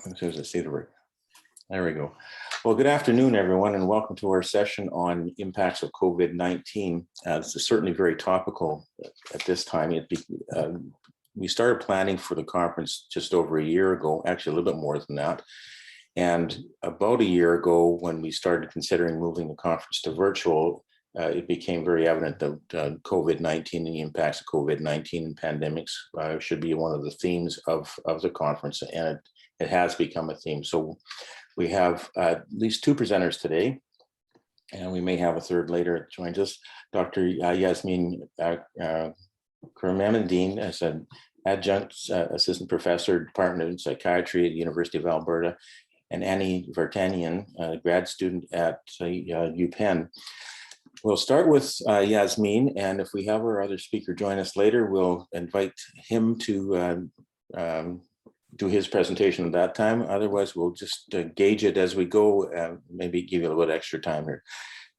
As soon as I see the word. There we go. Well, good afternoon, everyone, and welcome to our session on impacts of COVID-19. This is certainly very topical at this time. We started planning for the conference just over a year ago, actually a little bit more than that. And about a year ago, when we started considering moving the conference to virtual, it became very evident that COVID-19 and the impacts of COVID-19 and pandemics should be one of the themes of the conference, and it has become a theme. So we have at least two presenters today, and we may have a third later that joins us. Dr. Yasmin Kurmamadine as an adjunct assistant professor, Department of Psychiatry at the University of Alberta, and Annie Vartanian, a grad student at UPenn. We'll start with Yasmin, and if we have our other speaker join us later, we'll invite him to do his presentation at that time. Otherwise, we'll just gauge it as we go, maybe give you a little bit extra time here.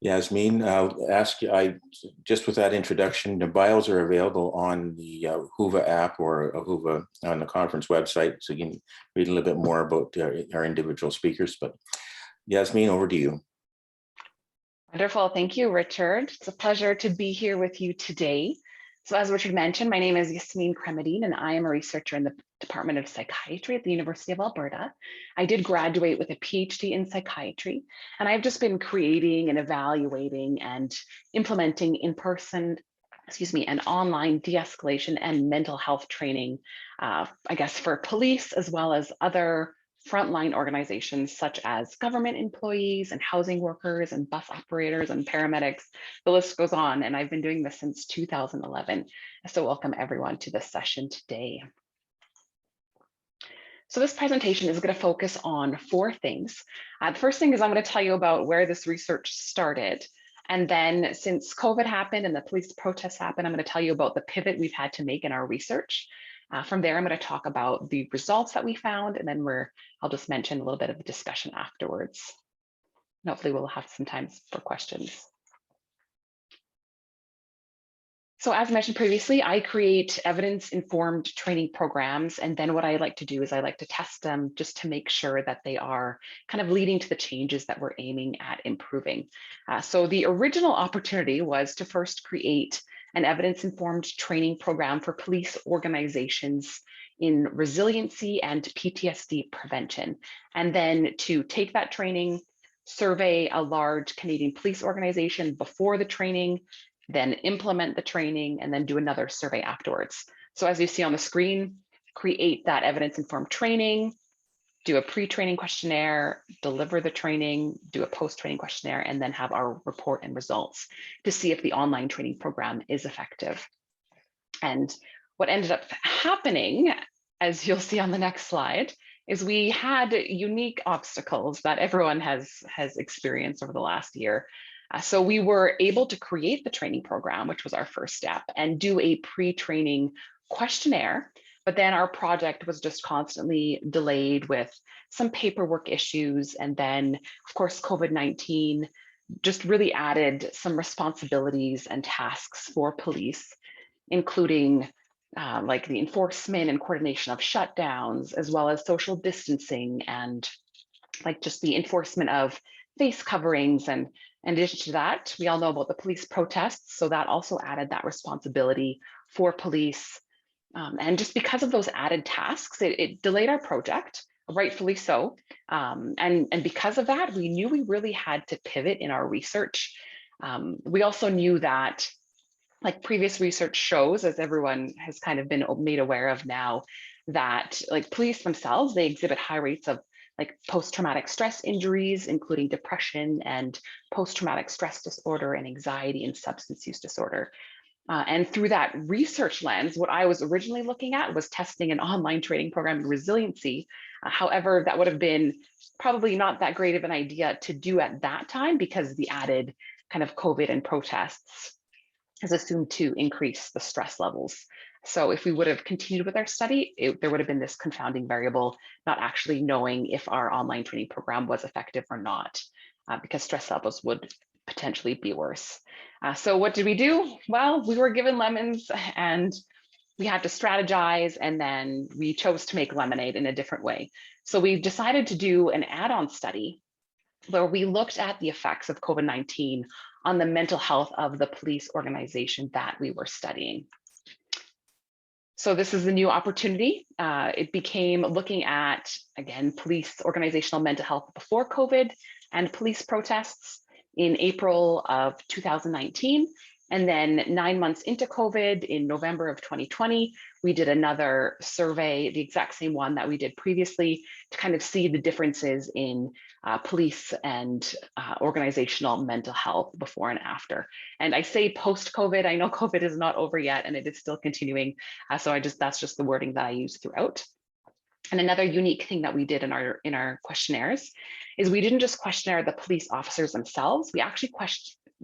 Yasmin, I'll ask you, just with that introduction, the bios are available on the Whova app or Whova on the conference website, so you can read a little bit more about our individual speakers. But Yasmin, over to you. Wonderful. Thank you, Richard. It's a pleasure to be here with you today. So as Richard mentioned, my name is Yasmin Kurmamadine, and I am a researcher in the Department of Psychiatry at the University of Alberta. I did graduate with a PhD in psychiatry, and I've just been creating and evaluating and implementing in-person, and online de-escalation and mental health training, I guess, for police as well as other frontline organizations such as government employees and housing workers and bus operators and paramedics. The list goes on, and I've been doing this since 2011. So welcome everyone to this session today. So this presentation is going to focus on four things. The first thing is I'm going to tell you about where this research started. And then since COVID happened and the police protests happened, I'm going to tell you about the pivot we've had to make in our research. From there, I'm going to talk about the results that we found, and then I'll just mention a little bit of the discussion afterwards. And hopefully we'll have some time for questions. So as mentioned previously, I create evidence-informed training programs, and then what I like to do is I like to test them just to make sure that they are kind of leading to the changes that we're aiming at improving. So the original opportunity was to first create an evidence-informed training program for police organizations in resiliency and PTSD prevention, and then to take that training, survey a large Canadian police organization before the training, then implement the training, and then do another survey afterwards. So as you see on the screen, create that evidence-informed training, do a pre-training questionnaire, deliver the training, do a post-training questionnaire, and then have our report and results to see if the online training program is effective. And what ended up happening, as you'll see on the next slide, is we had unique obstacles that everyone has experienced over the last year. So we were able to create the training program, which was our first step, and do a pre-training questionnaire. But then our project was just constantly delayed with some paperwork issues. And then, of course, COVID-19 just really added some responsibilities and tasks for police, including like the enforcement and coordination of shutdowns, as well as social distancing and like just the enforcement of face coverings. And in addition to that, we all know about the police protests. So that also added that responsibility for police. And just because of those added tasks, it delayed our project, rightfully so. And because of that, we knew we really had to pivot in our research. We also knew that, like previous research shows, as everyone has kind of been made aware of now, that like police themselves, they exhibit high rates of like post-traumatic stress injuries, including depression and post-traumatic stress disorder and anxiety and substance use disorder. And through that research lens, what I was originally looking at was testing an online training program in resiliency. However, that would have been probably not that great of an idea to do at that time because the added kind of COVID and protests is assumed to increase the stress levels. So if we would have continued with our study, there would have been this confounding variable, not actually knowing if our online training program was effective or not, because stress levels would potentially be worse. So what did we do? Well, we were given lemons and we had to strategize, and then we chose to make lemonade in a different way. So we decided to do an add-on study where we looked at the effects of COVID-19 on the mental health of the police organization that we were studying. So this is a new opportunity. It became looking at, again, police organizational mental health before COVID and police protests in April of 2019. And then 9 months into COVID, in November of 2020, we did another survey, the exact same one that we did previously, to kind of see the differences in police and organizational mental health before and after. And I say post-COVID, I know COVID is not over yet and it is still continuing. So that's just the wording that I use throughout. And another unique thing that we did in our questionnaires is we didn't just questionnaire the police officers themselves, we actually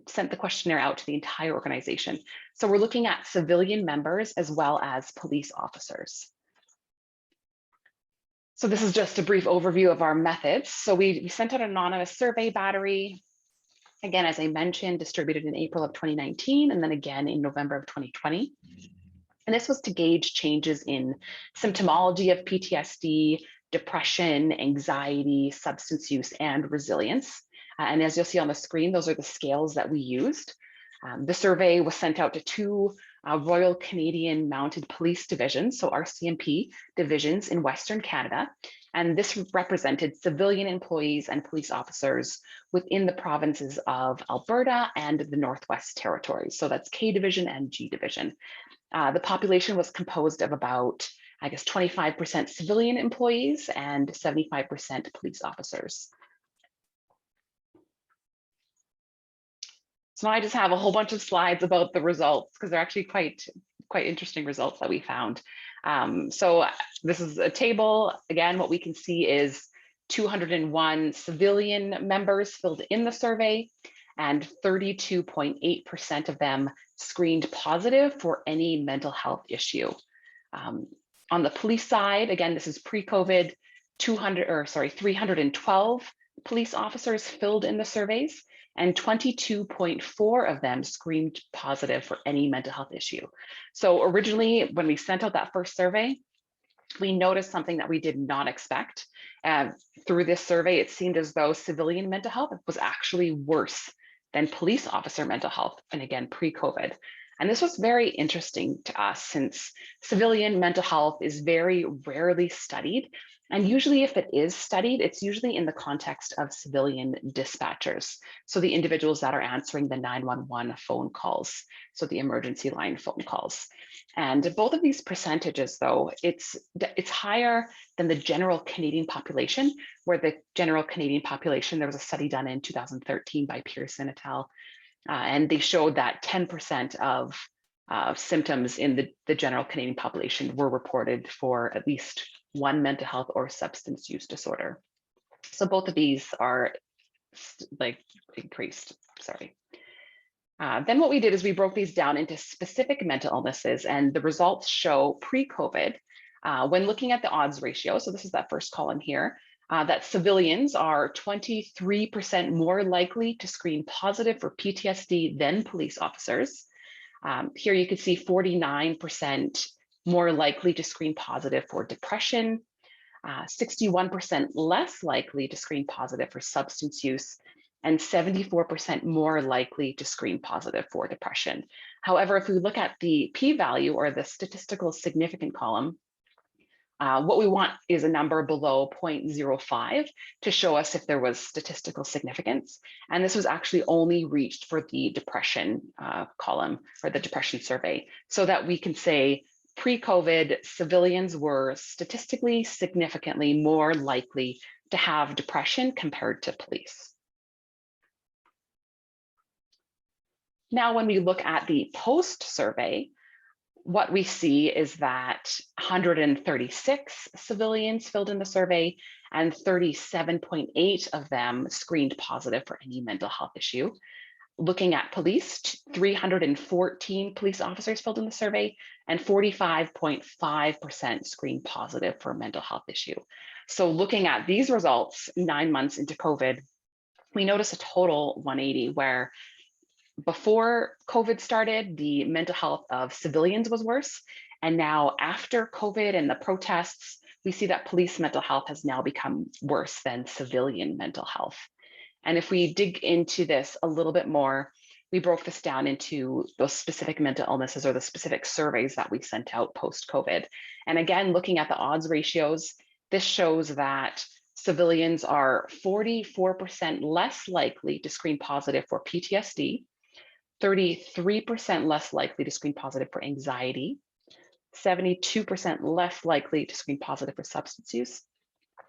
sent the questionnaire out to the entire organization. So we're looking at civilian members as well as police officers. So this is just a brief overview of our methods. So we sent out an anonymous survey battery, again, as I mentioned, distributed in April of 2019, and then again in November of 2020. And this was to gauge changes in symptomology of PTSD, depression, anxiety, substance use, and resilience. And as you'll see on the screen, those are the scales that we used. The survey was sent out to 2 Royal Canadian Mounted Police divisions, so RCMP divisions in Western Canada. And this represented civilian employees and police officers within the provinces of Alberta and the Northwest Territories. So that's K Division and G Division. The population was composed of about, I guess, 25% civilian employees and 75% police officers. So now I just have a whole bunch of slides about the results because they're actually quite interesting results that we found. So this is a table. Again, what we can see is 201 civilian members filled in the survey, and 32.8% of them screened positive for any mental health issue. On the police side, again, this is pre-COVID, 312 police officers filled in the surveys, and 22.4 of them screened positive for any mental health issue. So originally, when we sent out that first survey, we noticed something that we did not expect. Through this survey, it seemed as though civilian mental health was actually worse than police officer mental health, and again, pre-COVID. And this was very interesting to us since civilian mental health is very rarely studied. And usually if it is studied, it's usually in the context of civilian dispatchers. So the individuals that are answering the 911 phone calls, so the emergency line phone calls. And both of these percentages, though, it's higher than the general Canadian population, where the general Canadian population, there was a study done in 2013 by Pearson et al. And they showed that 10% of symptoms in the general Canadian population were reported for at least one mental health or substance use disorder. So both of these are increased, sorry. Then what we did is we broke these down into specific mental illnesses, and the results show pre-COVID, when looking at the odds ratio, so this is that first column here, that civilians are 23% more likely to screen positive for PTSD than police officers. Here you can see 49% more likely to screen positive for depression, 61% less likely to screen positive for substance use, and 74% more likely to screen positive for depression. However, if we look at the p-value or the statistical significant column, what we want is a number below 0.05 to show us if there was statistical significance. And this was actually only reached for the depression column or the depression survey, so that we can say pre-COVID civilians were statistically significantly more likely to have depression compared to police. Now, when we look at the post-survey, what we see is that 136 civilians filled in the survey, and 37.8 of them screened positive for any mental health issue. Looking at police, 314 police officers filled in the survey, and 45.5% screened positive for a mental health issue. So looking at these results 9 months into COVID, we notice a total 180 where before COVID started, the mental health of civilians was worse, And now after COVID and the protests, we see that police mental health has now become worse than civilian mental health. And if we dig into this a little bit more, we broke this down into those specific mental illnesses or the specific surveys that we sent out post-COVID. And again, looking at the odds ratios, this shows that civilians are 44% less likely to screen positive for PTSD, 33% less likely to screen positive for anxiety, 72% less likely to screen positive for substance use,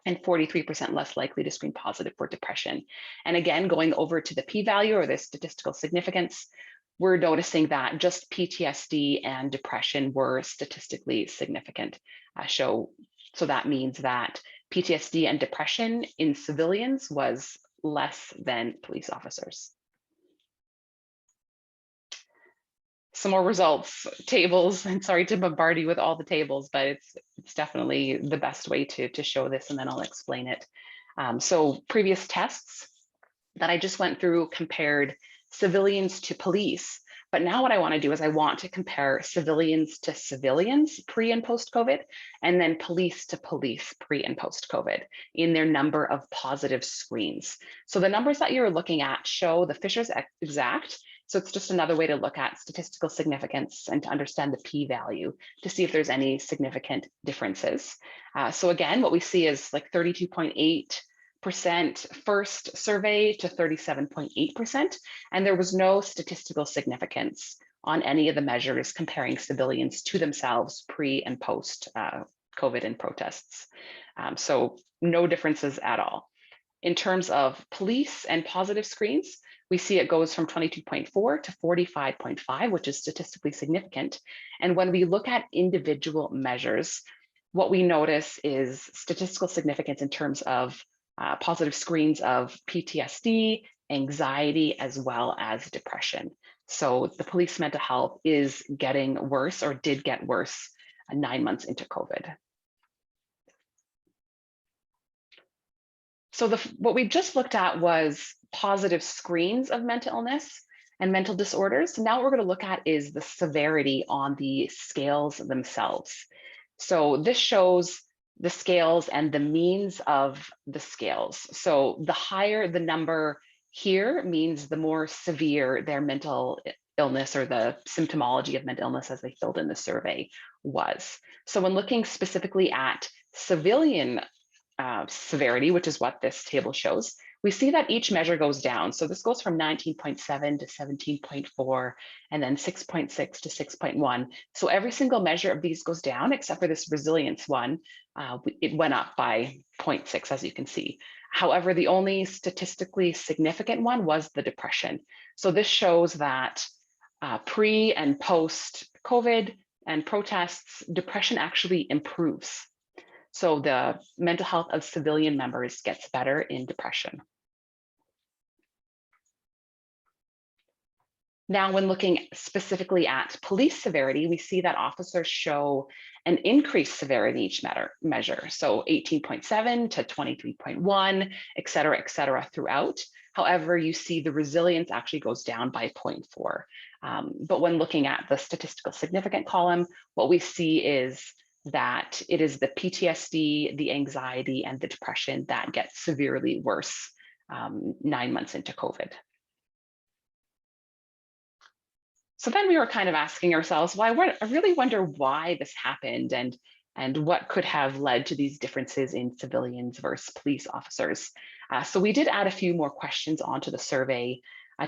and 43% less likely to screen positive for depression. And again, going over to the p-value or the statistical significance, we're noticing that just PTSD and depression were statistically significant. So that means that PTSD and depression in civilians was less than police officers. Some more results, tables, and sorry to bombard you with all the tables, but it's definitely the best way to show this, and then I'll explain it. So previous tests that I just went through compared civilians to police, but now what I want to do is I want to compare civilians to civilians pre and post COVID, and then police to police pre and post COVID in their number of positive screens. So the numbers that you're looking at show the Fisher's exact. So it's just another way to look at statistical significance and to understand the p-value to see if there's any significant differences. So again, what we see is like 32.8% first survey to 37.8%, and there was no statistical significance on any of the measures comparing civilians to themselves pre and post COVID and protests. So no differences at all. In terms of police and positive screens, we see it goes from 22.4 to 45.5, which is statistically significant. And when we look at individual measures, what we notice is statistical significance in terms of positive screens of PTSD, anxiety, as well as depression. So the police mental health is getting worse or did get worse 9 months into COVID. So what we just looked at was positive screens of mental illness and mental disorders. Now what we're going to look at is the severity on the scales themselves. So this shows the scales and the means of the scales. So the higher the number here means the more severe their mental illness or the symptomology of mental illness as they filled in the survey was. So when looking specifically at civilian severity, which is what this table shows, we see that each measure goes down. So this goes from 19.7 to 17.4, and then 6.6 to 6.1. So every single measure of these goes down, except for this resilience one. It went up by 0.6, as you can see. However, the only statistically significant one was the depression. So this shows that pre and post COVID and protests, depression actually improves. So the mental health of civilian members gets better in depression. Now, when looking specifically at police severity, we see that officers show an increased severity in each measure. So 18.7 to 23.1, et cetera, throughout. However, you see the resilience actually goes down by 0.4. But when looking at the statistical significant column, what we see is that it is the PTSD, the anxiety, and the depression that get severely worse 9 months into COVID. So then we were kind of asking ourselves, I really wonder why this happened and what could have led to these differences in civilians versus police officers. So we did add a few more questions onto the survey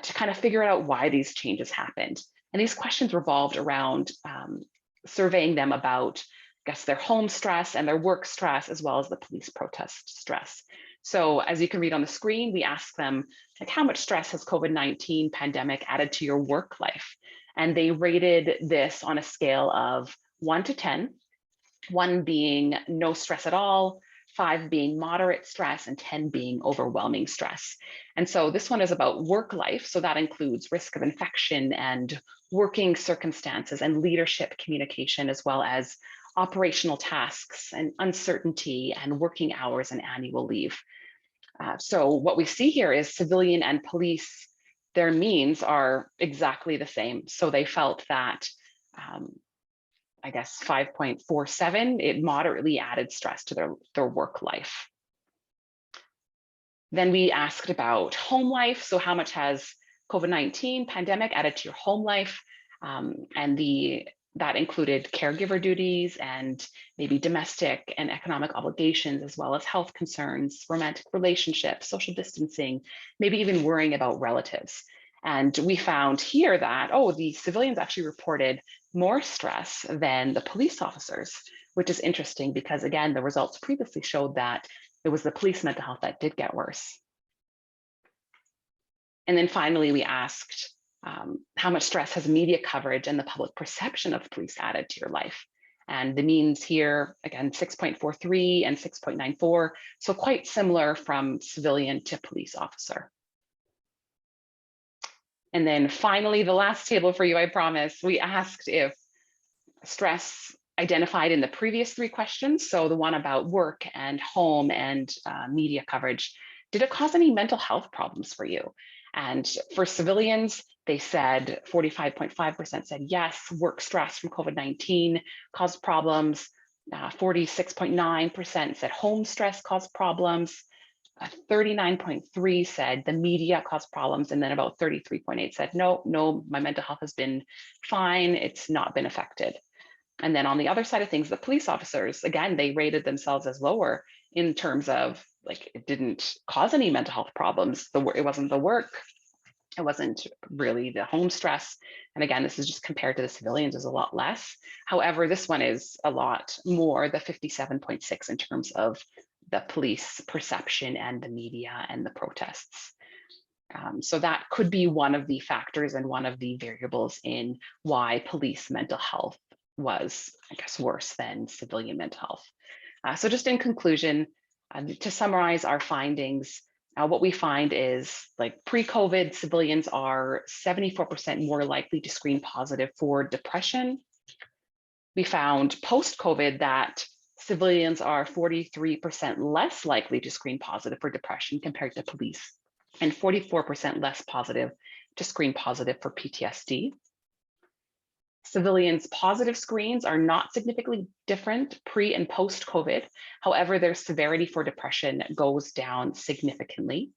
to kind of figure out why these changes happened. And these questions revolved around surveying them about, I guess, their home stress and their work stress, as well as the police protest stress. So as you can read on the screen, we asked them, like, how much stress has COVID-19 pandemic added to your work life? And they rated this on a scale of 1 to 10, 1 being no stress at all, 5 being moderate stress, and 10 being overwhelming stress. And so this one is about work life. So that includes risk of infection and working circumstances and leadership communication, as well as operational tasks and uncertainty and working hours and annual leave. So what we see here is civilian and police, their means are exactly the same. So they felt that I guess, 5.47, it moderately added stress to their work life. Then we asked about home life. So how much has COVID-19 pandemic added to your home life? That included caregiver duties and maybe domestic and economic obligations, as well as health concerns, romantic relationships, social distancing, maybe even worrying about relatives. And we found here that, the civilians actually reported more stress than the police officers, which is interesting because, again, the results previously showed that it was the police mental health that did get worse. And then finally, we asked, how much stress has media coverage and the public perception of police added to your life? And the means here, again, 6.43 and 6.94, so quite similar from civilian to police officer. And then finally, the last table for you, I promise, we asked if stress identified in the previous 3 questions, so the one about work and home and media coverage, did it cause any mental health problems for you? And for civilians, they said 45.5% said yes, work stress from COVID-19 caused problems. 46.9% said home stress caused problems. 39.3% said the media caused problems. And then about 33.8% said, no, my mental health has been fine. It's not been affected. And then on the other side of things, the police officers, again, they rated themselves as lower in terms of like, it didn't cause any mental health problems. It wasn't the work. It wasn't really the home stress. And again, this is just compared to the civilians is a lot less. However, this one is a lot more, the 57.6 in terms of the police perception and the media and the protests. So that could be one of the factors and one of the variables in why police mental health was, I guess, worse than civilian mental health. So just in conclusion, to summarize our findings, what we find is like pre-COVID, civilians are 74% more likely to screen positive for depression. We found post-COVID that civilians are 43% less likely to screen positive for depression compared to police, and 44% less positive to screen positive for PTSD. Civilians' positive screens are not significantly different pre and post-COVID. However, their severity for depression goes down significantly.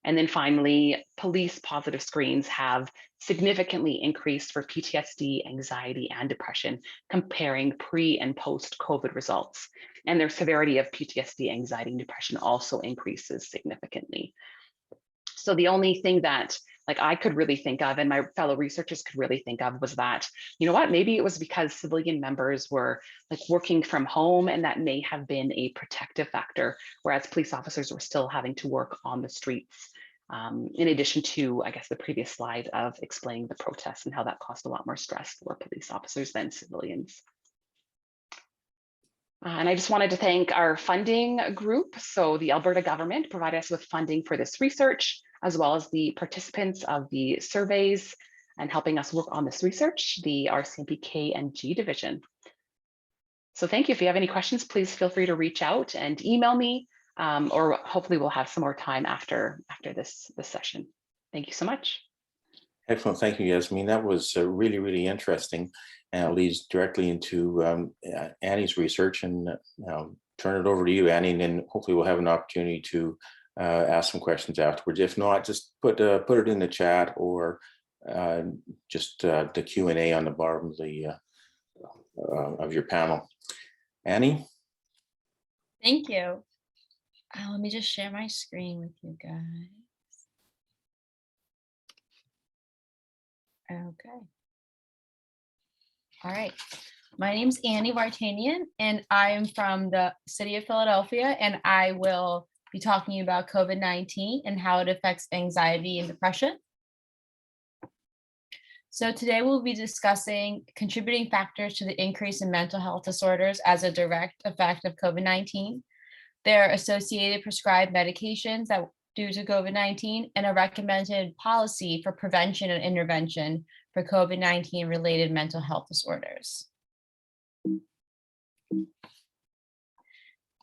And then finally, police positive screens have significantly increased for PTSD, anxiety, and depression, comparing pre and post-COVID results. And their severity of PTSD, anxiety, and depression also increases significantly. So the only thing that I could really think of, and my fellow researchers could really think of, was that, you know what, maybe it was because civilian members were working from home, and that may have been a protective factor, whereas police officers were still having to work on the streets. In addition to, I guess, the previous slide of explaining the protests and how that caused a lot more stress for police officers than civilians. And I just wanted to thank our funding group. So the Alberta government provided us with funding for this research, as well as the participants of the surveys and helping us work on this research, the RCMP K and G division. So thank you. If you have any questions, please feel free to reach out and email me, or hopefully we'll have some more time after this session. Thank you so much. Excellent. Thank you, Yasmin. That was really, really interesting. And it leads directly into Annie's research, and turn it over to you, Annie, and then hopefully we'll have an opportunity to ask some questions afterwards. If not, just put it in the chat, or just the Q&A on the bottom of your panel. Annie? Thank you. Let me just share my screen with you guys. Okay. All right. My name's Annie Vartanian, and I'm from the city of Philadelphia, and I will be talking about COVID-19 and how it affects anxiety and depression. So today we'll be discussing contributing factors to the increase in mental health disorders as a direct effect of COVID-19, their associated prescribed medications that due to COVID-19, and a recommended policy for prevention and intervention for COVID-19 related mental health disorders.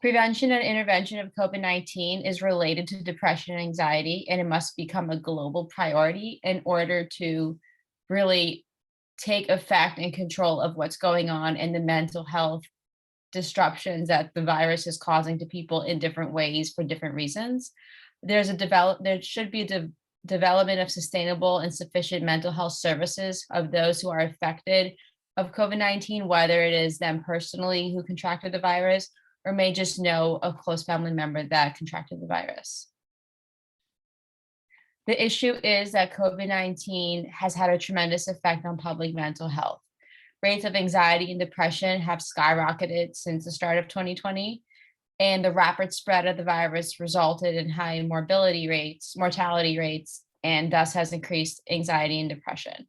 Prevention and intervention of COVID-19 is related to depression and anxiety, and it must become a global priority in order to really take effect and control of what's going on and the mental health disruptions that the virus is causing to people in different ways for different reasons. There should be a development of sustainable and sufficient mental health services of those who are affected of COVID-19, whether it is them personally who contracted the virus or may just know a close family member that contracted the virus. The issue is that COVID-19 has had a tremendous effect on public mental health. Rates of anxiety and depression have skyrocketed since the start of 2020, and the rapid spread of the virus resulted in high mortality rates, and thus has increased anxiety and depression.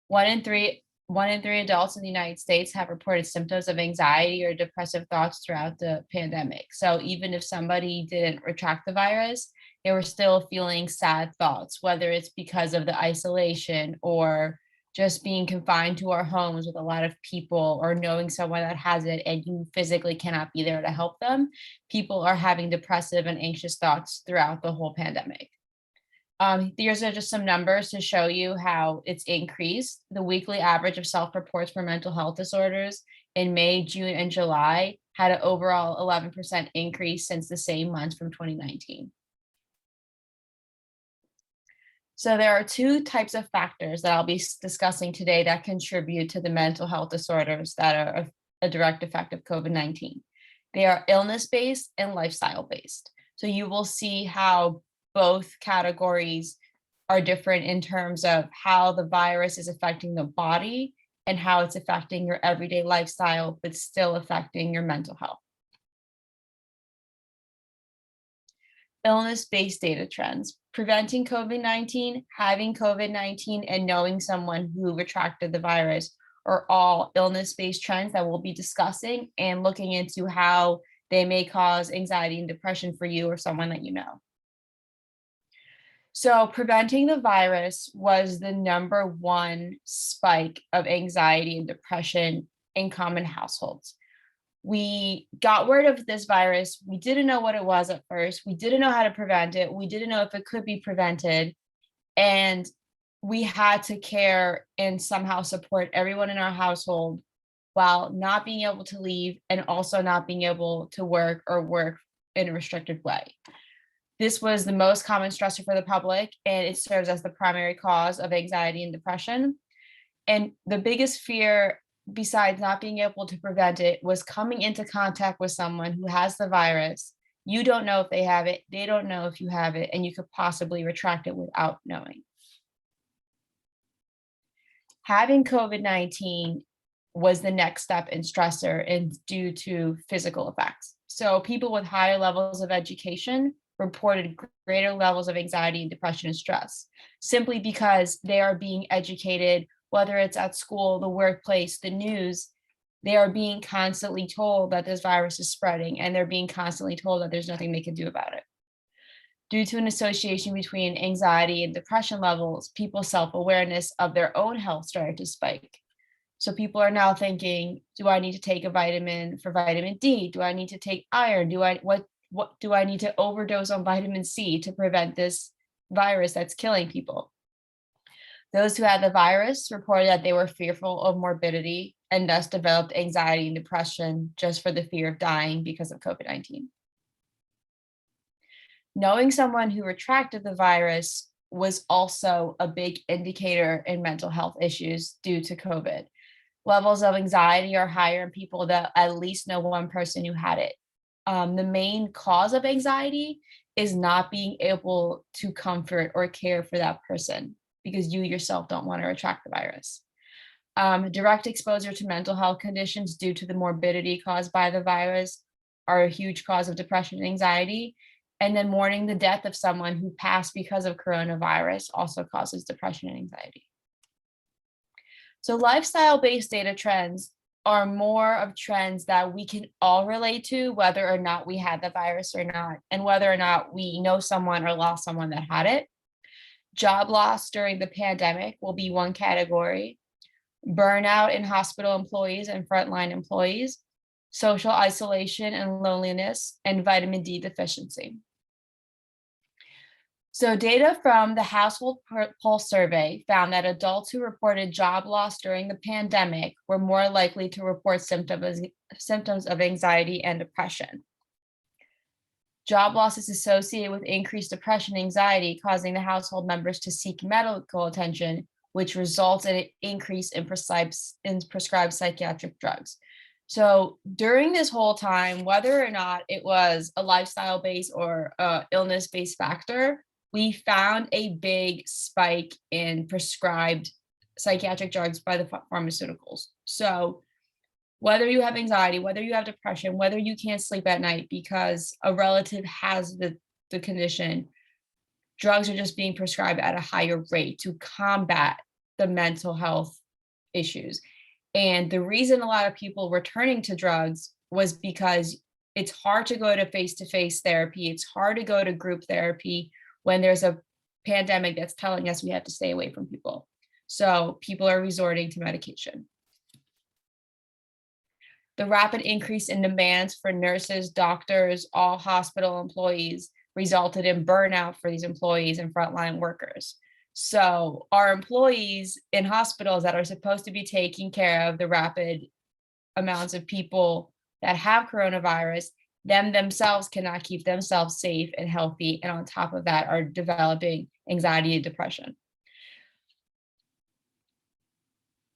One in three adults in the United States have reported symptoms of anxiety or depressive thoughts throughout the pandemic. So even if somebody didn't retract the virus, they were still feeling sad thoughts, whether it's because of the isolation or just being confined to our homes with a lot of people, or knowing someone that has it and you physically cannot be there to help them. People are having depressive and anxious thoughts throughout the whole pandemic. These are just some numbers to show you how it's increased. The weekly average of self-reports for mental health disorders in May, June, and July had an overall 11% increase since the same months from 2019. So there are two types of factors that I'll be discussing today that contribute to the mental health disorders that are a direct effect of COVID-19. They are illness-based and lifestyle-based. So you will see how both categories are different in terms of how the virus is affecting the body and how it's affecting your everyday lifestyle, but still affecting your mental health. Illness-based data trends. Preventing COVID-19, having COVID-19, and knowing someone who retracted the virus are all illness-based trends that we'll be discussing and looking into how they may cause anxiety and depression for you or someone that you know. So preventing the virus was the #1 spike of anxiety and depression in common households. We got word of this virus. We didn't know what it was at first. We didn't know how to prevent it. We didn't know if it could be prevented. And we had to care and somehow support everyone in our household while not being able to leave and also not being able to work or work in a restricted way. This was the most common stressor for the public, and it serves as the primary cause of anxiety and depression. And the biggest fear, besides not being able to prevent it, was coming into contact with someone who has the virus. You don't know if they have it, they don't know if you have it, and you could possibly retract it without knowing. Having COVID-19 was the next step in stressor and due to physical effects. So people with higher levels of education reported greater levels of anxiety and depression and stress, simply because they are being educated, whether it's at school, the workplace, the news. They are being constantly told that this virus is spreading, and they're being constantly told that there's nothing they can do about it. Due to an association between anxiety and depression levels, people's self-awareness of their own health started to spike. So people are now thinking, do I need to take a vitamin for vitamin D? Do I need to take iron? What do I need to overdose on vitamin C to prevent this virus that's killing people? Those who had the virus reported that they were fearful of morbidity and thus developed anxiety and depression just for the fear of dying because of COVID-19. Knowing someone who retracted the virus was also a big indicator in mental health issues due to COVID. Levels of anxiety are higher in people that at least know one person who had it. The main cause of anxiety is not being able to comfort or care for that person because you yourself don't want to retract the virus. Direct exposure to mental health conditions due to the morbidity caused by the virus are a huge cause of depression and anxiety. And then mourning the death of someone who passed because of coronavirus also causes depression and anxiety. So lifestyle-based data trends are more of trends that we can all relate to, whether or not we had the virus or not, and whether or not we know someone or lost someone that had it. Job loss during the pandemic will be one category. Burnout in hospital employees and frontline employees, social isolation and loneliness, and vitamin D deficiency. So data from the Household Pulse Survey found that adults who reported job loss during the pandemic were more likely to report symptoms of anxiety and depression. Job loss is associated with increased depression and anxiety, causing the household members to seek medical attention, which results in an increase in prescribed psychiatric drugs. So during this whole time, whether or not it was a lifestyle-based or illness-based factor, we found a big spike in prescribed psychiatric drugs by the pharmaceuticals. So whether you have anxiety, whether you have depression, whether you can't sleep at night because a relative has the condition, drugs are just being prescribed at a higher rate to combat the mental health issues. And the reason a lot of people were turning to drugs was because it's hard to go to face-to-face therapy. It's hard to go to group therapy when there's a pandemic that's telling us we have to stay away from people. So people are resorting to medication. The rapid increase in demands for nurses, doctors, all hospital employees resulted in burnout for these employees and frontline workers. So our employees in hospitals that are supposed to be taking care of the rapid amounts of people that have coronavirus, themselves cannot keep themselves safe and healthy. And on top of that are developing anxiety and depression.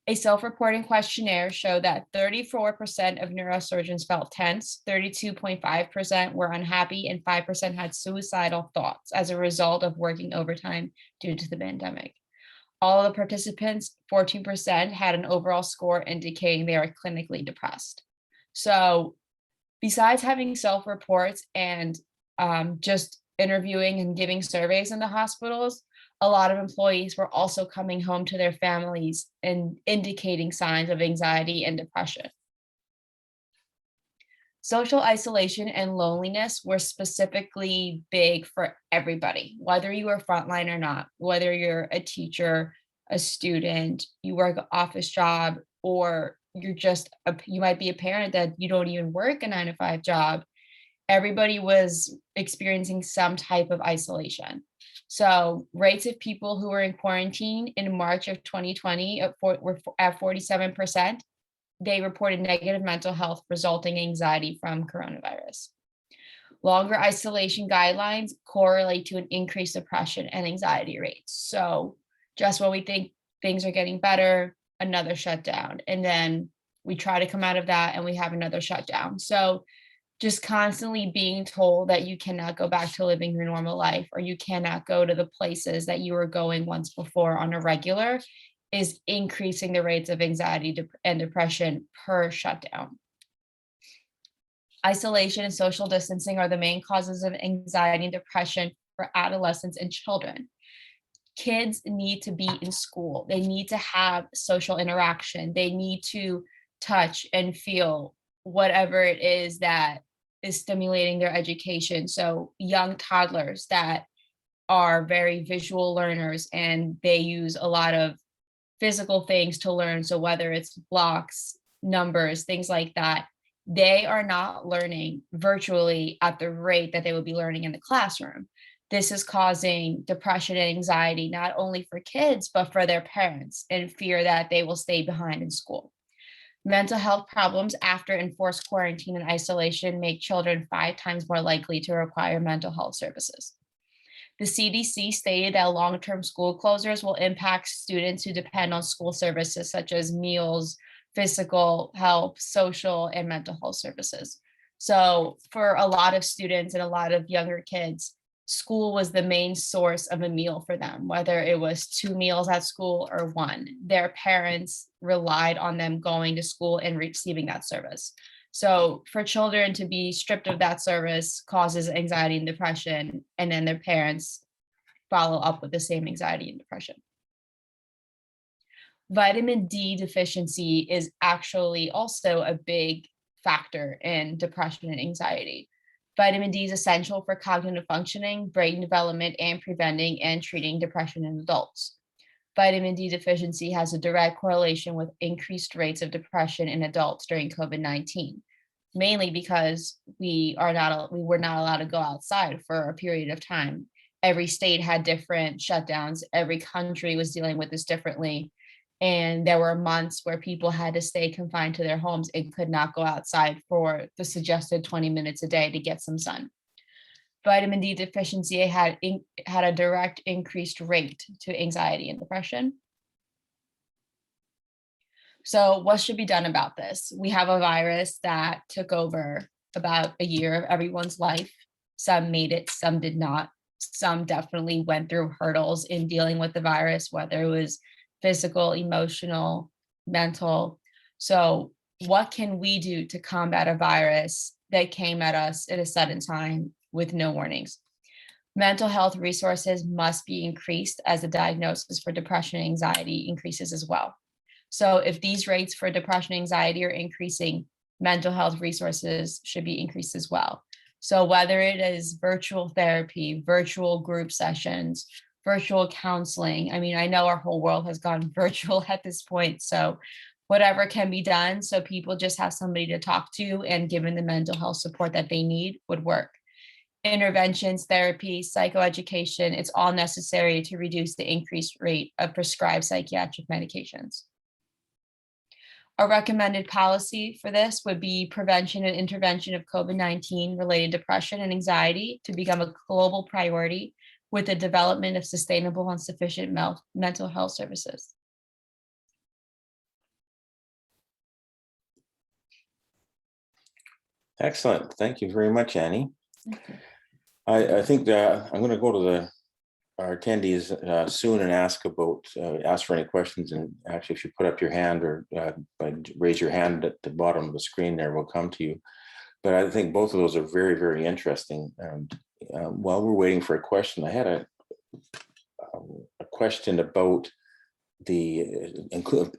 A self-reporting questionnaire showed that 34% of neurosurgeons felt tense, 32.5% were unhappy, and 5% had suicidal thoughts as a result of working overtime due to the pandemic. All of the participants, 14%, had an overall score indicating they are clinically depressed. So besides having self-reports and just interviewing and giving surveys in the hospitals, a lot of employees were also coming home to their families and indicating signs of anxiety and depression. Social isolation and loneliness were specifically big for everybody, whether you are frontline or not, whether you're a teacher, a student, you work an office job, or you're just, you might be a parent that you don't even work a 9-to-5 job. Everybody was experiencing some type of isolation. So rates of people who were in quarantine in March of 2020 were at 47%. They reported negative mental health resulting anxiety from coronavirus. Longer isolation guidelines correlate to an increased depression and anxiety rates. So just when we think things are getting better, another shutdown. And then we try to come out of that and we have another shutdown. So just constantly being told that you cannot go back to living your normal life, or you cannot go to the places that you were going once before on a regular, is increasing the rates of anxiety and depression per shutdown. Isolation and social distancing are the main causes of anxiety and depression for adolescents and children. Kids need to be in school. They need to have social interaction. They need to touch and feel whatever it is that is stimulating their education. So young toddlers that are very visual learners and they use a lot of physical things to learn. So whether it's blocks, numbers, things like that, they are not learning virtually at the rate that they would be learning in the classroom. This is causing depression and anxiety, not only for kids, but for their parents, and fear that they will stay behind in school. Mental health problems after enforced quarantine and isolation make children 5 times more likely to require mental health services. The CDC stated that long-term school closures will impact students who depend on school services such as meals, physical health, social, and mental health services. So for a lot of students and a lot of younger kids, school was the main source of a meal for them, whether it was 2 meals at school or 1. Their parents relied on them going to school and receiving that service. So for children to be stripped of that service causes anxiety and depression, and then their parents follow up with the same anxiety and depression. Vitamin D deficiency is actually also a big factor in depression and anxiety. Vitamin D is essential for cognitive functioning, brain development, and preventing and treating depression in adults. Vitamin D deficiency has a direct correlation with increased rates of depression in adults during COVID-19, mainly because we were not allowed to go outside for a period of time. every state had different shutdowns. Every country was dealing with this differently. And there were months where people had to stay confined to their homes and could not go outside for the suggested 20 minutes a day to get some sun. Vitamin D deficiency had a direct increased rate to anxiety and depression. So what should be done about this? We have a virus that took over about a year of everyone's life. Some made it, some did not. Some definitely went through hurdles in dealing with the virus, whether it was physical, emotional, mental. So what can we do to combat a virus that came at us at a sudden time with no warnings? Mental health resources must be increased as the diagnosis for depression and anxiety increases as well. So if these rates for depression and anxiety are increasing, mental health resources should be increased as well. So whether it is virtual therapy, virtual group sessions, virtual counseling, I mean, I know our whole world has gone virtual at this point. So whatever can be done so people just have somebody to talk to and given the mental health support that they need would work. Interventions, therapy, psychoeducation, it's all necessary to reduce the increased rate of prescribed psychiatric medications. A recommended policy for this would be prevention and intervention of COVID-19 related depression and anxiety to become a global priority with the development of sustainable and sufficient mental health services. Excellent. Thank you very much, Annie. I think that I'm going to go to our attendees soon and ask for any questions. And actually, if you put up your hand or raise your hand at the bottom of the screen there, we'll come to you. But I think both of those are very, very interesting. And while we're waiting for a question, I had a question about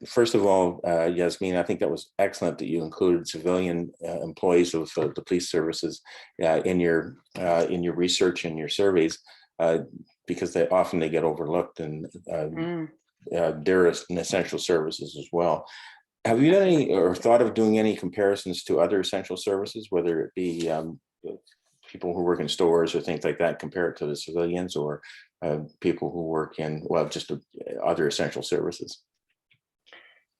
first of all, Yasmin, I think that was excellent that you included civilian employees of the police services in your research and your surveys, because they often get overlooked, and they're an essential services as well. Have you done any or thought of doing any comparisons to other essential services, whether it be people who work in stores or things like that, compare it to the civilians, or people who work in, well, just other essential services?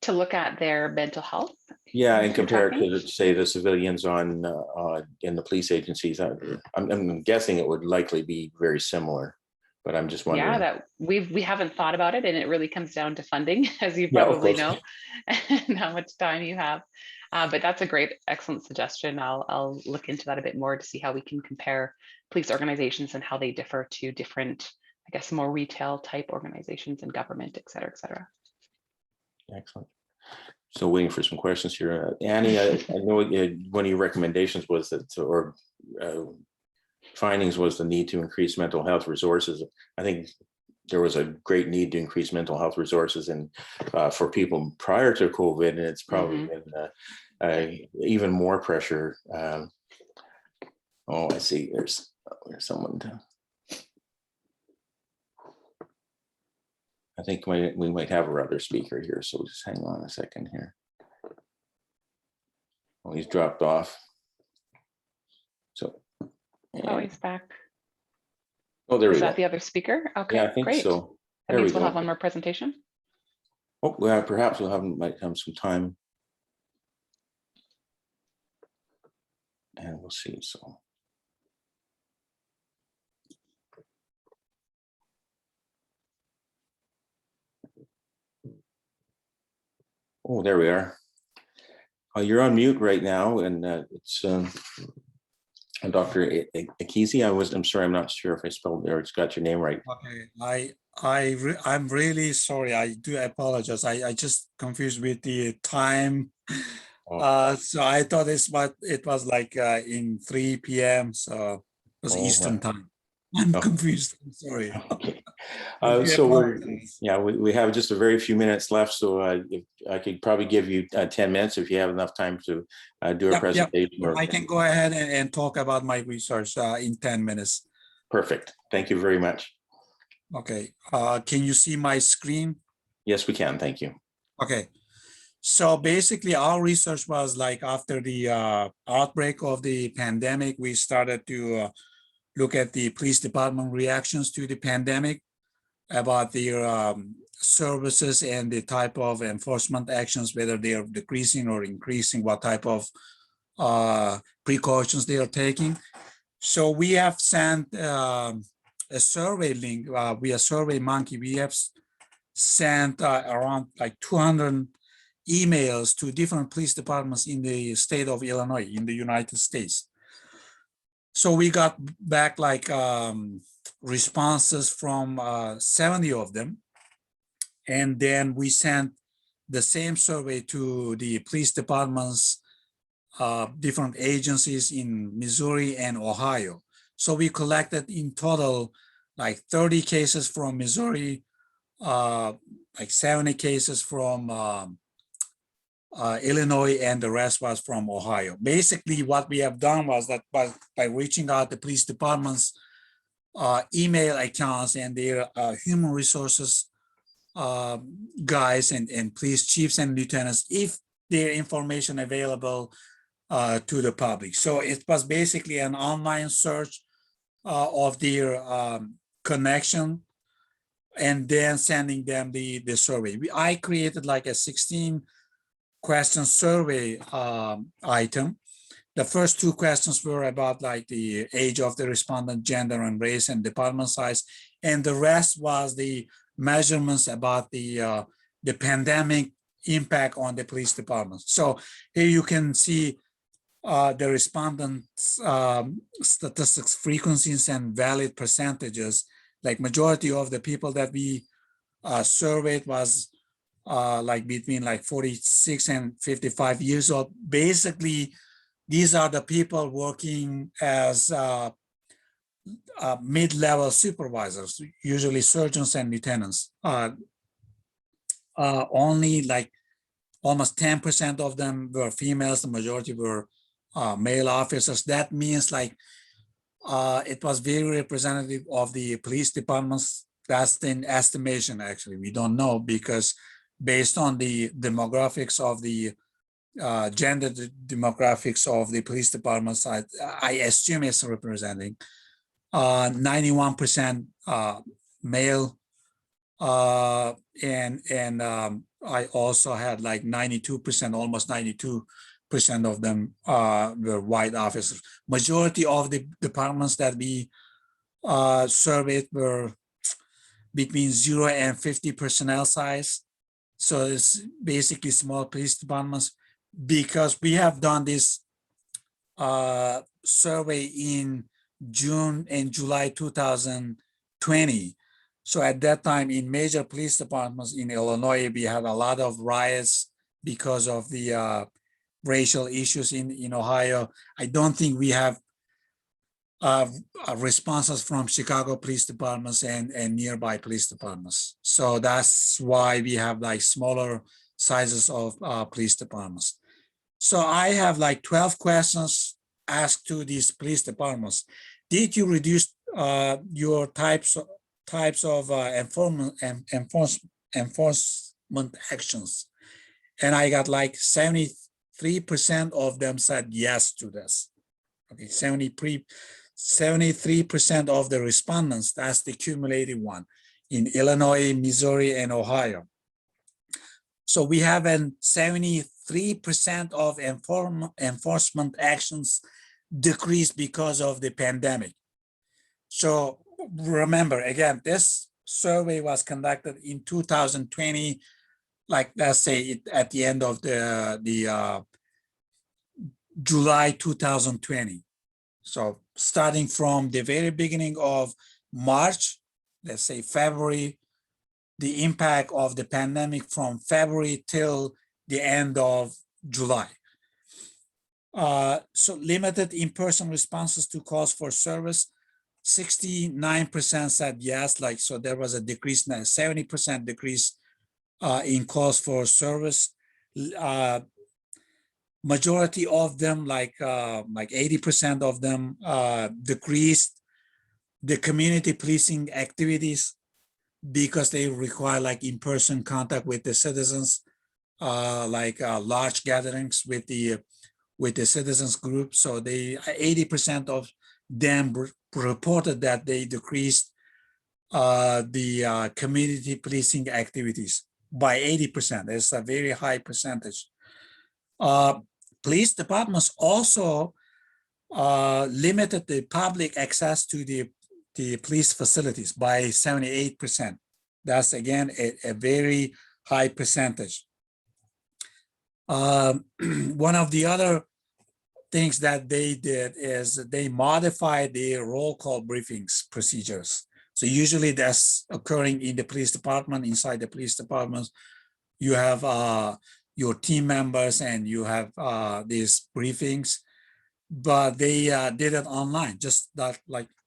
To look at their mental health? Yeah, and compare it to, say, the civilians in the police agencies. I'm guessing it would likely be very similar, but I'm just wondering. Yeah, that we haven't thought about it, and it really comes down to funding, as you probably know, and how much time you have. But that's a great, excellent suggestion. I'll look into that a bit more to see how we can compare police organizations and how they differ to different, I guess, more retail type organizations and government, et cetera, et cetera. Excellent. So waiting for some questions here. Annie, I know one of your recommendations was that, or findings was the need to increase mental health resources. I think there was a great need to increase mental health resources and for people prior to COVID, and it's probably been even more pressure. Oh, I see. There's someone. I think we might have our other speaker here, so just hang on a second here. Oh, he's dropped off. So. Oh, he's back. Oh, there we go. Is that the other speaker? Okay, yeah, I think great. so. That means we'll have one more presentation. Oh, well, perhaps might have some time. And we'll see. So. Oh, there we are. You're on mute right now, and it's Dr. Akizi. I'm sorry, I'm not sure if I spelled or it's got your name right. Okay, I'm really sorry. I do apologize. I just confused with the time. Oh. So I thought it was like in 3 p.m. So it was Eastern time. I'm confused. I'm sorry. Okay. So we have just a very few minutes left. So if I could probably give you 10 minutes if you have enough time to do a presentation. Yeah. I can go ahead and talk about my research in 10 minutes. Perfect. Thank you very much. Okay. Can you see my screen? Yes, we can. Thank you. Okay. So basically our research was like after the outbreak of the pandemic, we started to look at the police department reactions to the pandemic, about their services and the type of enforcement actions, whether they are decreasing or increasing, what type of precautions they are taking. So we have sent a survey link via SurveyMonkey. We have sent around like 200 emails to different police departments in the state of Illinois in the United States. So we got back like responses from 70 of them. And then we sent the same survey to the police departments, different agencies in Missouri and Ohio. So we collected in total like 30 cases from Missouri, like 70 cases from Illinois, and the rest was from Ohio. Basically, what we have done was that by reaching out to police departments, email accounts and their human resources guys and police chiefs and lieutenants, if their information available to the public. So it was basically an online search of their connection, and then sending them the survey. I created like a 16 question survey item. The first two questions were about like the age of the respondent, gender and race and department size. And the rest was the measurements about the pandemic impact on the police department. So here you can see the respondents' statistics, frequencies, and valid percentages. Like majority of the people that we surveyed was like between like 46 and 55 years old. Basically, these are the people working as mid-level supervisors, usually surgeons and lieutenants. Only like almost 10% of them were females. The majority were male officers. That means like it was very representative of the police departments. That's an estimation, actually. We don't know, because based on the demographics of the gender demographics of the police departments, I assume it's representing 91% male, and I also had like 92%, almost 92% of them were white officers. Majority of the departments that we surveyed were between 0 and 50 personnel size. So it's basically small police departments, because we have done this survey in June and July 2020. So at that time, in major police departments in Illinois, we had a lot of riots because of the racial issues in Ohio. I don't think we have responses from Chicago police departments and nearby police departments. So that's why we have like smaller sizes of police departments. So I have like 12 questions asked to these police departments. Did you reduce your types of enforcement actions? And I got like 73% of them said yes to this. Okay, 73% of the respondents, that's the cumulative one, in Illinois, Missouri, and Ohio. So we have a 73% of enforcement actions decreased because of the pandemic. So remember, again, this survey was conducted in 2020, like let's say at the end of the July 2020. So starting from the very beginning of March, let's say February, the impact of the pandemic from February till the end of July. So limited in-person responses to calls for service, 69% said yes, like, so there was a decrease, 70% decrease in calls for service. Majority of them, like 80% of them, decreased the community policing activities because they require like in-person contact with the citizens, like large gatherings with the citizens group. So they 80% of them reported that they decreased the community policing activities by 80%. It's a very high percentage. Police departments also limited the public access to the police facilities by 78%. That's again a very high percentage. One of the other things that they did is they modified the roll call briefings procedures. So usually that's occurring in the police department, inside the police departments. You have your team members and you have these briefings, but they did it online, just that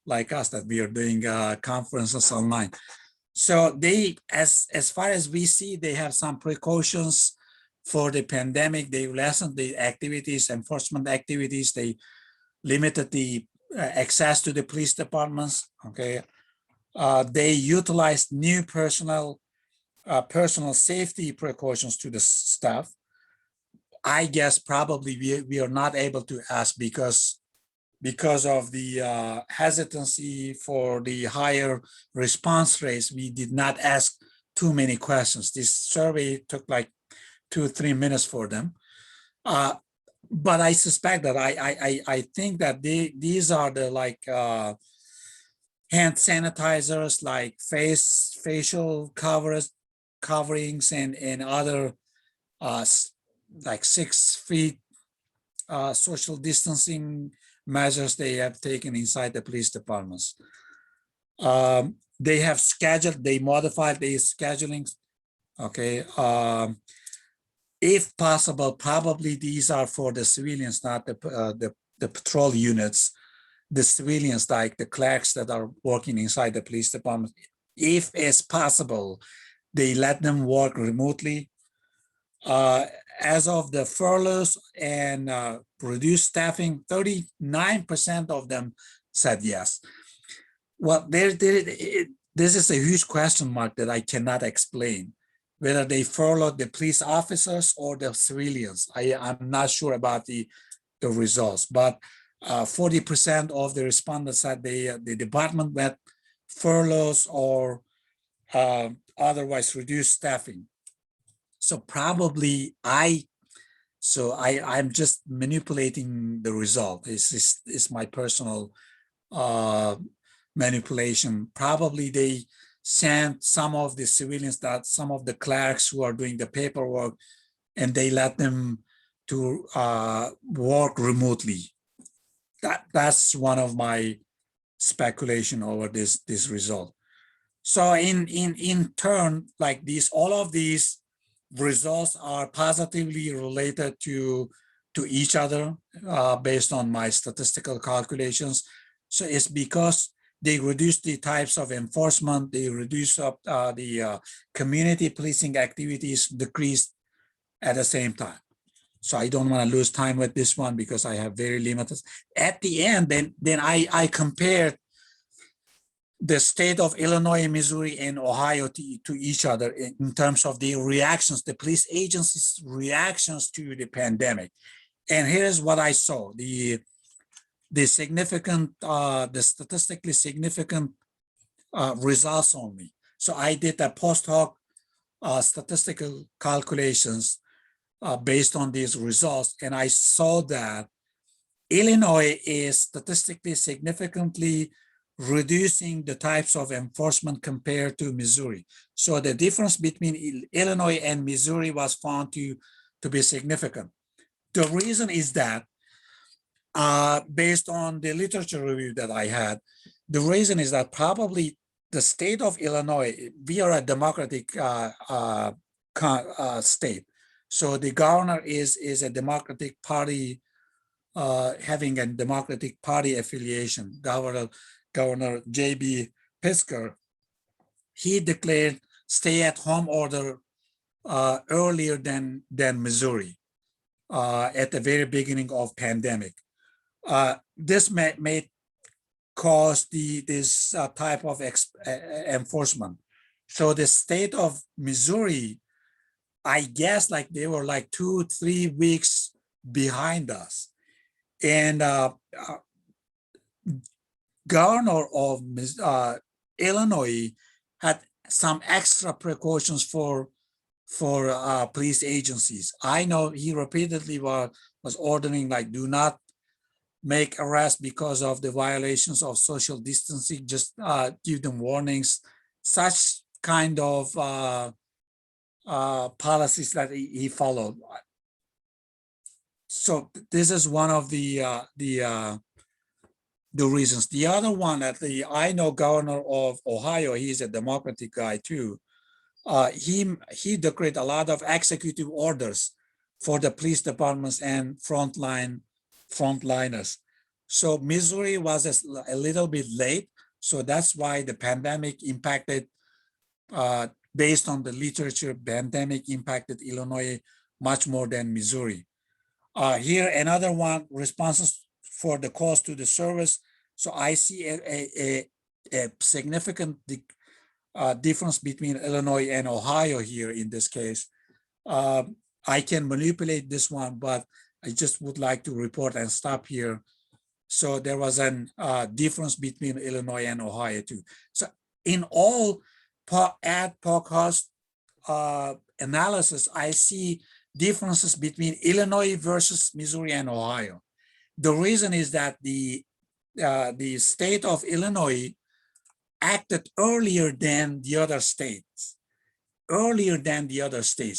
like us, that we are doing conferences online. So they, as far as we see, they have some precautions for the pandemic. They lessened the activities, enforcement activities. They limited the access to the police departments. Okay, they utilized new personal safety precautions to the staff. I guess probably we are not able to ask because of the hesitancy for the higher response rates. We did not ask too many questions. This survey took like 2-3 minutes for them. But I suspect that I think that these are the like hand sanitizers, like facial coverings and other like 6 feet social distancing measures they have taken inside the police departments. They have scheduled, they modified the scheduling. Okay. If possible, probably these are for the civilians, not the patrol units, the civilians like the clerks that are working inside the police department. If it's possible, they let them work remotely. As of the furloughs and reduced staffing, 39% of them said yes. Well, this is a huge question mark that I cannot explain, whether they furloughed the police officers or the civilians. I'm not sure about the results, but 40% of the respondents said the department met furloughs or otherwise reduced staffing. So probably I'm just manipulating the result. It's my personal manipulation. Probably they sent some of the civilians, that some of the clerks who are doing the paperwork, and they let them to work remotely. That's one of my speculation over this result. So in turn, like all of these results are positively related to each other based on my statistical calculations. So it's because they reduce the types of enforcement, they reduce the community policing activities decreased at the same time. So I don't want to lose time with this one because I have very limited. At the end, then I compared the state of Illinois, Missouri, and Ohio to each other in terms of the reactions, the police agencies' reactions to the pandemic. And here's what I saw: the significant, the statistically significant results only. So I did a post hoc statistical calculations based on these results, and I saw that Illinois is statistically significantly reducing the types of enforcement compared to Missouri. So the difference between Illinois and Missouri was found to be significant. The reason is that based on the literature review that I had, the reason is that probably the state of Illinois, we are a democratic state. So the governor is a Democratic Party, having a Democratic Party affiliation. Governor J.B. Pritzker, he declared stay-at-home order earlier than Missouri at the very beginning of pandemic. This may cause this type of enforcement. So the state of Missouri, I guess, like they were like 2-3 weeks behind us, and governor of Illinois had some extra precautions for police agencies. I know he repeatedly was ordering, like, do not make arrests because of the violations of social distancing, just give them warnings, such kind of policies that he followed. So this is one of the reasons. The other one that I know governor of Ohio, he's a Democratic guy too. He decreed a lot of executive orders for the police departments and frontliners. So Missouri was a little bit late. So that's why the pandemic impacted, based on the literature, pandemic impacted Illinois much more than Missouri. Here, another one, responses for the calls to the service. So I see a significant difference between Illinois and Ohio here in this case. I can manipulate this one, but I just would like to report and stop here. So there was a difference between Illinois and Ohio too. So in all ad hoc analysis, I see differences between Illinois versus Missouri and Ohio. The reason is that the state of Illinois acted earlier than the other states,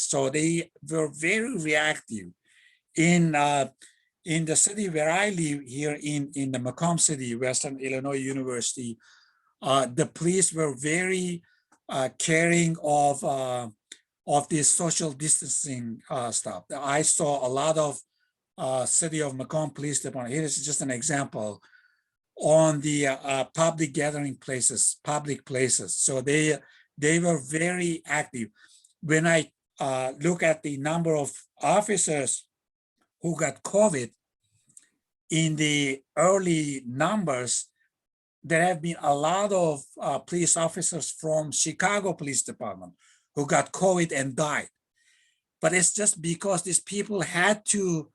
So they were very reactive. In the city where I live here in the Macomb City, Western Illinois University, the police were very caring of this social distancing stuff. I saw a lot of city of Macomb Police Department. Here is just an example on the public gathering places, public places. So they were very active. When I look at the number of officers who got COVID in the early numbers, there have been a lot of police officers from Chicago Police Department who got COVID and died. But it's just because these people had to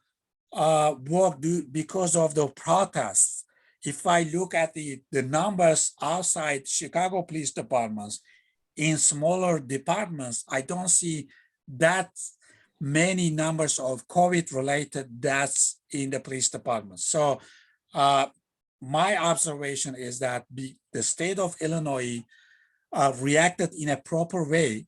work because of the protests. If I look at the numbers outside Chicago police departments, in smaller departments, I don't see that many numbers of COVID-related deaths in the police department. So my observation is that the state of Illinois reacted in a proper way,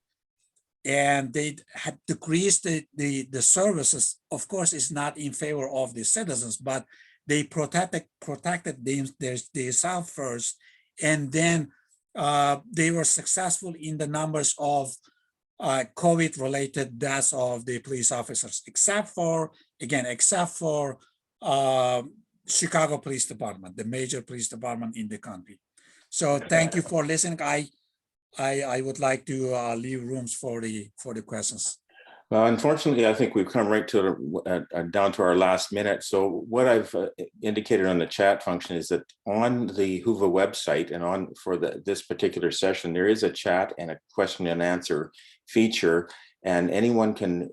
and they had decreased the services. Of course, it's not in favor of the citizens, but they protected themselves first, and then they were successful in the numbers of COVID-related deaths of the police officers, except for Chicago Police Department, the major police department in the country. So thank you for listening. I would like to leave rooms for the questions. Well, unfortunately, I think we've come right to down to our last minute. So what I've indicated on the chat function is that on the Whova website and for this particular session, there is a chat and a question and answer feature, and anyone can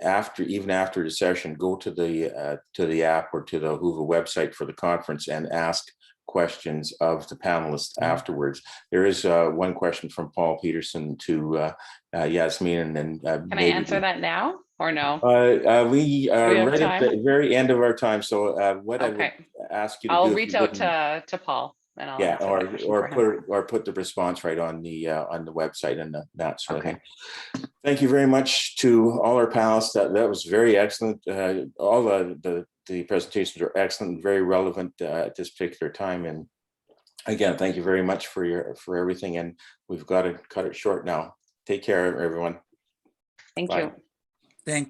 even after the session go to the app or to the Whova website for the conference and ask questions of the panelists afterwards. There is one question from Paul Peterson to Yasmin, and then can I answer that now or no? We are right at the very end of our time, so what I would ask you to do, I'll reach out to Paul, and I'll or put the response right on the website and that sort of thing. Thank you very much to all our panelists. That was very excellent. All the presentations are excellent and very relevant at this particular time. And again, thank you very much for everything. And we've got to cut it short now. Take care, everyone. Thank you. Thank you.